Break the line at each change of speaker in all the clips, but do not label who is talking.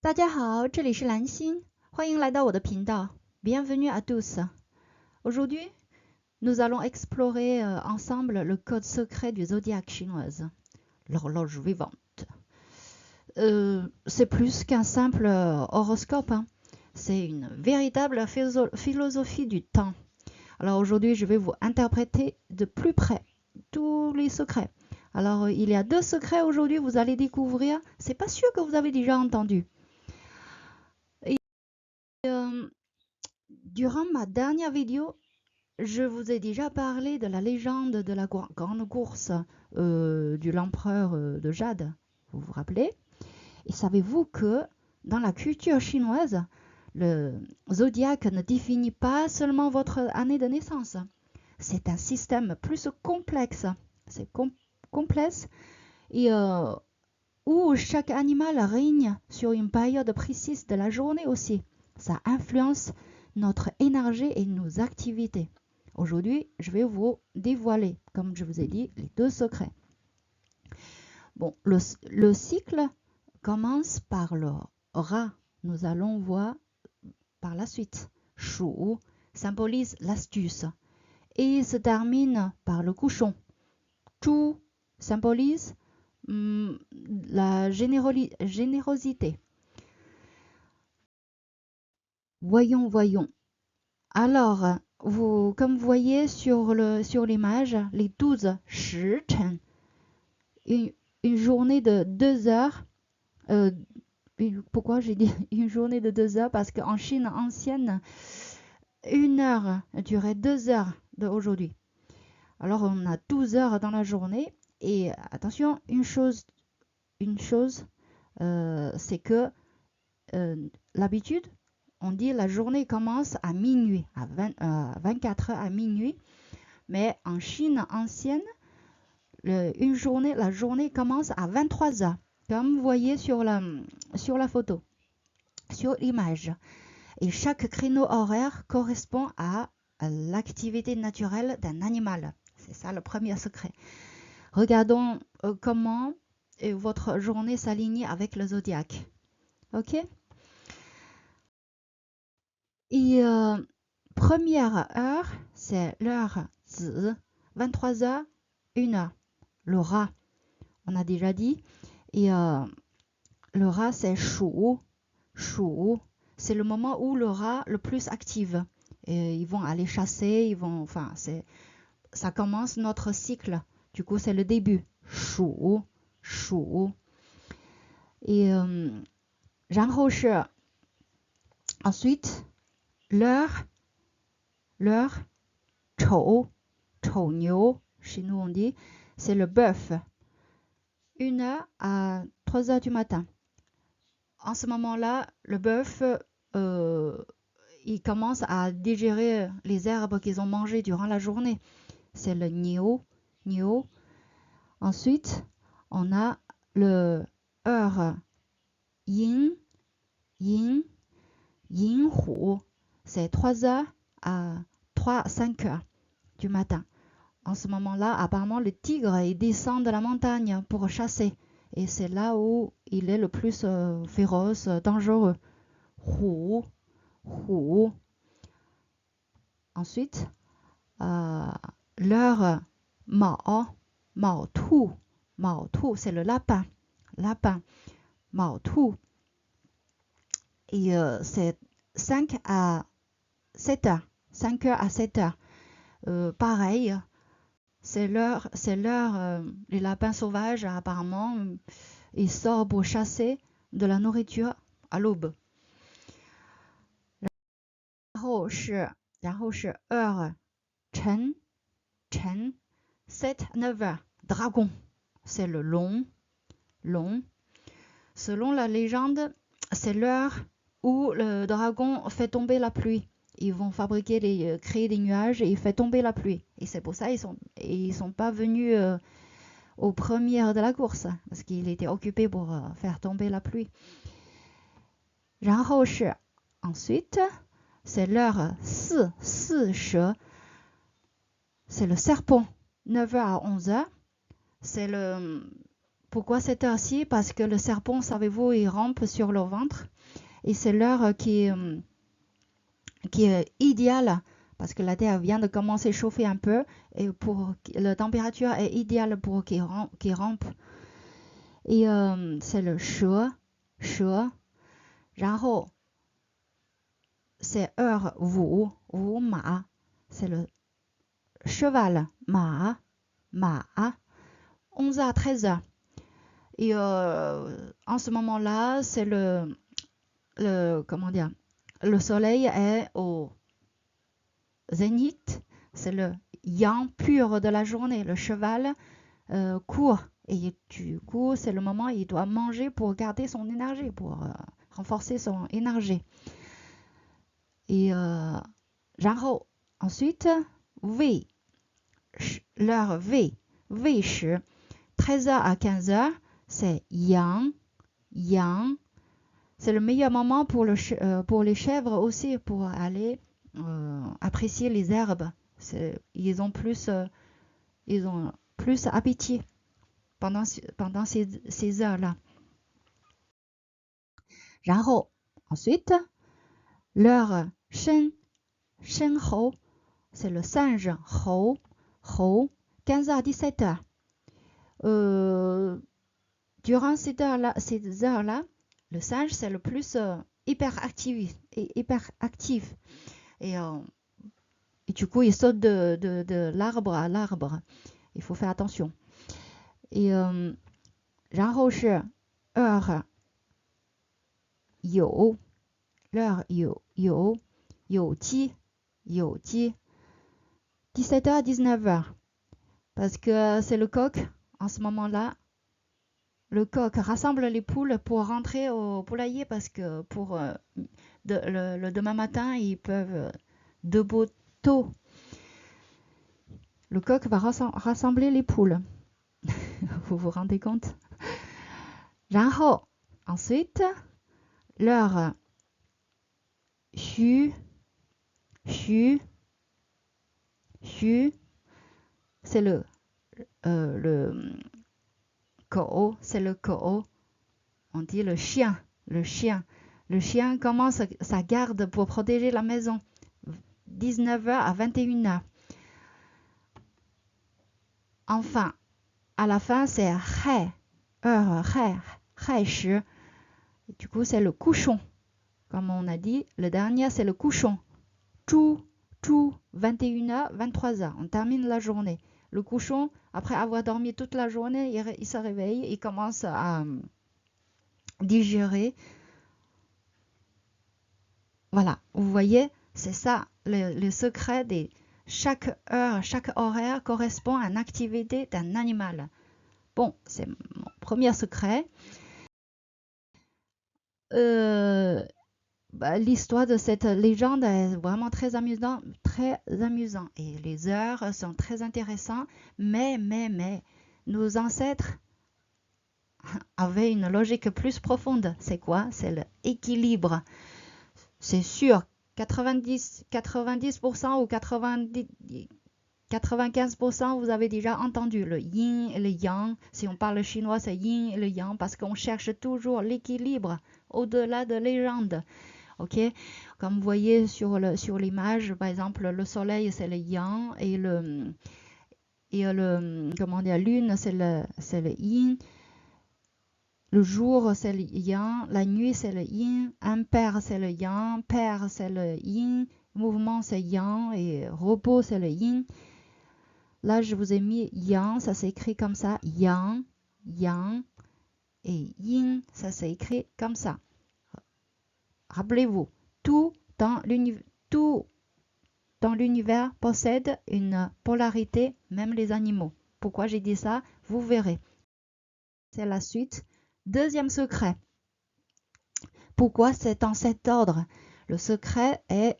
大家好，这里是蓝心，欢迎来到我的频道。Bienvenue à tous. Aujourd'hui, nous allons explorer ensemble le code secret du zodiaque chinoise, l'horloge vivante. C'est plus qu'un simple horoscope, hein. C'est une véritable philosophie du temps. Alors aujourd'hui, je vais vous interpréter de plus près tous les secrets. Alors il y a 2 secrets aujourd'hui, vous allez découvrir. C'est pas sûr que vous avez déjà entendu. Durant ma dernière vidéo, je vous ai déjà parlé de la légende de la grande course de l'empereur de Jade. Vous vous rappelez? Et savez-vous que dans la culture chinoise, le zodiaque ne définit pas seulement votre année de naissance. C'est un système plus complexe. C'est complexe et où chaque animal règne sur une période précise de la journée aussi. Ça influence notre énergie et nos activités. Aujourd'hui, je vais vous dévoiler, comme je vous ai dit, les 2 secrets. Bon, le cycle commence par le rat. Nous allons voir par la suite. Shu symbolise l'astuce et se termine par le cochon. Zhu symbolise la générosité. Voyons. Alors, comme vous voyez sur l'image, les 12 时辰, une journée de 2 heures. Pourquoi j'ai dit une journée de 2 heures? Parce qu'en Chine ancienne, 1 heure durait 2 heures d'aujourd'hui. Alors, on a 12 heures dans la journée. Et attention, une chose, c'est que l'habitude, on dit la journée commence à minuit, à 24 heures à minuit. Mais en Chine ancienne, la journée commence à 23 heures, comme vous voyez sur la photo, sur l'image. Et chaque créneau horaire correspond à l'activité naturelle d'un animal. C'est ça le premier secret. Regardons comment votre journée s'aligne avec le zodiaque. Ok? Et première heure, c'est l'heure Zi, 23 heures, 1 heure. Le rat, on a déjà dit. Et le rat, c'est Shu. Shu, c'est le moment où le rat le plus active. Et ils vont aller chasser, ça commence notre cycle. Du coup, c'est le début. Shu. Et 然后是 ensuite l'heure 丑牛, chez nous on dit, c'est le bœuf. 1 heure à 3 heures du matin. En ce moment-là, le bœuf, il commence à digérer les herbes qu'ils ont mangées durant la journée. C'est le niu. Ensuite, on a le heure yin hu. C'est 3 heures à 5 heures du matin. En ce moment-là, apparemment, le tigre, il descend de la montagne pour chasser. Et c'est là où il est le plus féroce, dangereux. Hu. Ensuite, l'heure Mao Tu, c'est le lapin. Mao Tu. Et c'est 5 à 7 heures. 5 heures à 7 heures. Pareil, c'est l'heure, les lapins sauvages, apparemment, ils sortent pour chasser de la nourriture à l'aube. 然后是 heure 晨 7 9 heures. Dragon, c'est le long. Selon la légende, c'est l'heure où le dragon fait tomber la pluie. Ils vont créer des nuages et il fait tomber la pluie. Et c'est pour ça qu'ils sont pas venus aux premières de la course, parce qu'il était occupé pour faire tomber la pluie. 然后是 ensuite, c'est l'heure 4 蛇, c'est le serpent, 9 heures à 11 heures. C'est le Pourquoi cette heure-ci? Parce que le serpent, savez-vous, il rampe sur le ventre. Et c'est l'heure qui est idéale parce que la Terre vient de commencer à chauffer un peu et la température est idéale pour qu'il rampe. Et c'est le 蛇，然后c'est heure 午马，c'est le cheval 马 11h 13h. Et en ce moment-là, c'est comment dire, le soleil est au zénith, c'est le yang pur de la journée. Le cheval court et du coup, c'est le moment où il doit manger pour garder son énergie, pour renforcer son énergie. Et 然后 ensuite, l'heure喂食 13h à 15h, c'est yang. C'est le meilleur moment pour les chèvres aussi, pour aller apprécier les herbes. Ils ont plus appétit pendant ces heures-là. 然后 ensuite, l'heure 申猴, c'est le singe 猴 15h à 17h. Durant ces heures-là, le singe, c'est le plus hyper actif. Et du coup, il saute de l'arbre à l'arbre. Il faut faire attention. Et 然后是 heure 有鸡 17h à 19h. Parce que c'est le coq en ce moment-là. Le coq rassemble les poules pour rentrer au poulailler parce que pour le demain matin, ils peuvent debout tôt. Le coq va rassembler les poules. Vous vous rendez compte? 然后 ensuite, l'heure 戌 c'est le狗, c'est le狗. On dit le chien. Le chien commence sa garde pour protéger la maison. 19h à 21h. Enfin, à la fin, c'est heure 亥时. Du coup, c'est le cochon. Comme on a dit, le dernier, c'est le cochon. 猪 21h, 23h. On termine la journée. Le cochon, après avoir dormi toute la journée, il se réveille, il commence à digérer. Voilà, vous voyez, c'est ça, le secret de chaque heure, chaque horaire correspond à une activité d'un animal. Bon, c'est mon premier secret. L'histoire de cette légende est vraiment très amusant. Et les heures sont très intéressantes. Mais, nos ancêtres avaient une logique plus profonde. C'est quoi? C'est l'équilibre. C'est sûr, 90% ou 95%, vous avez déjà entendu le yin et le yang. Si on parle chinois, c'est yin et le yang parce qu'on cherche toujours l'équilibre au-delà de légende. Ok, comme vous voyez sur l'image, par exemple, le soleil c'est le yang et le comment dire, lune c'est le yin. Le jour c'est le yang, la nuit c'est le yin, impair c'est le yang, pair c'est le yin, mouvement c'est yang et repos c'est le yin. Là je vous ai mis yang, ça s'écrit comme ça, yang, et yin, ça s'écrit comme ça. Rappelez-vous, tout dans l'univers possède une polarité, même les animaux. Pourquoi j'ai dit ça? Vous verrez. C'est la suite. Deuxième secret. Pourquoi c'est en cet ordre? Le secret est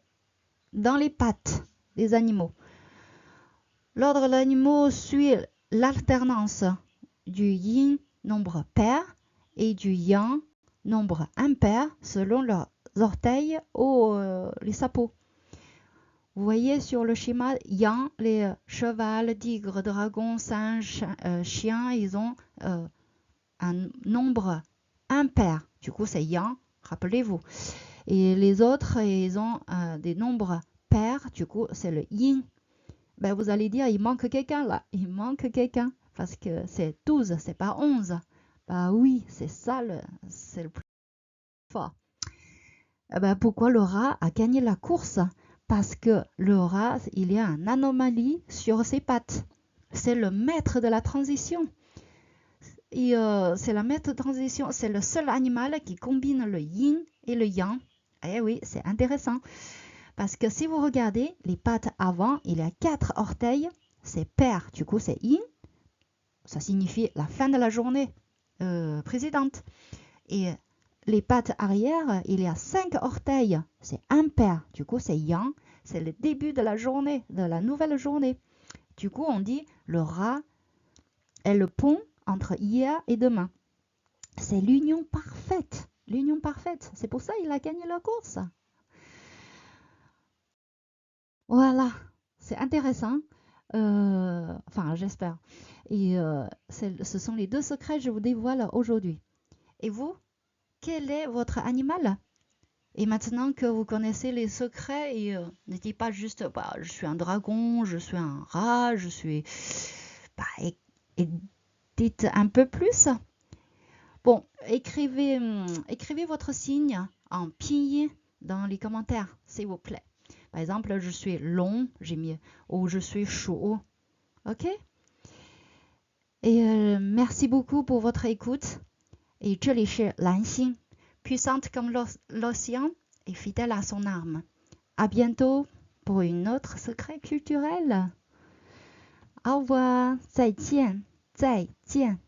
dans les pattes des animaux. L'ordre de l'animal suit l'alternance du yin, nombre pair, et du yang, nombre impair, selon leurs orteils ou les sapots. Vous voyez sur le schéma yang, les cheval, tigre, dragon, singe, chien, ils ont un nombre impair. Du coup, c'est yang, rappelez-vous. Et les autres, ils ont des nombres pairs. Du coup, c'est le yin. Ben, vous allez dire, il manque quelqu'un là. Il manque quelqu'un. Parce que c'est 12, c'est pas 11. Bah oui, c'est ça, c'est le plus fort. Eh ben, pourquoi le rat a gagné la course? Parce que le rat, il y a une anomalie sur ses pattes. C'est le maître de la transition. Et c'est la maître de transition. C'est le seul animal qui combine le yin et le yang. Eh oui, c'est intéressant. Parce que si vous regardez les pattes avant, il y a 4 orteils. C'est pair. Du coup, c'est yin. Ça signifie la fin de la journée précédente. Et les pattes arrière, il y a 5 orteils. C'est impair. Du coup, c'est yang. C'est le début de la journée, de la nouvelle journée. Du coup, on dit le rat est le pont entre hier et demain. C'est l'union parfaite. L'union parfaite. C'est pour ça qu'il a gagné la course. Voilà. C'est intéressant. Enfin, j'espère. Et ce sont les 2 secrets que je vous dévoile aujourd'hui. Et vous, quel est votre animal? Et maintenant que vous connaissez les secrets, et ne dites pas juste bah, je suis un dragon, je suis un rat, je suis. Bah, et dites un peu plus. Bon, écrivez votre signe en pinyin dans les commentaires, s'il vous plaît. Par exemple, je suis long, j'ai mis, ou je suis chaud. OK? Et merci beaucoup pour votre écoute. Et 这里是蓝星 puissante comme l'océan et fidèle à son âme. À bientôt pour une autre secret culturel. Au revoir, 再见，再见。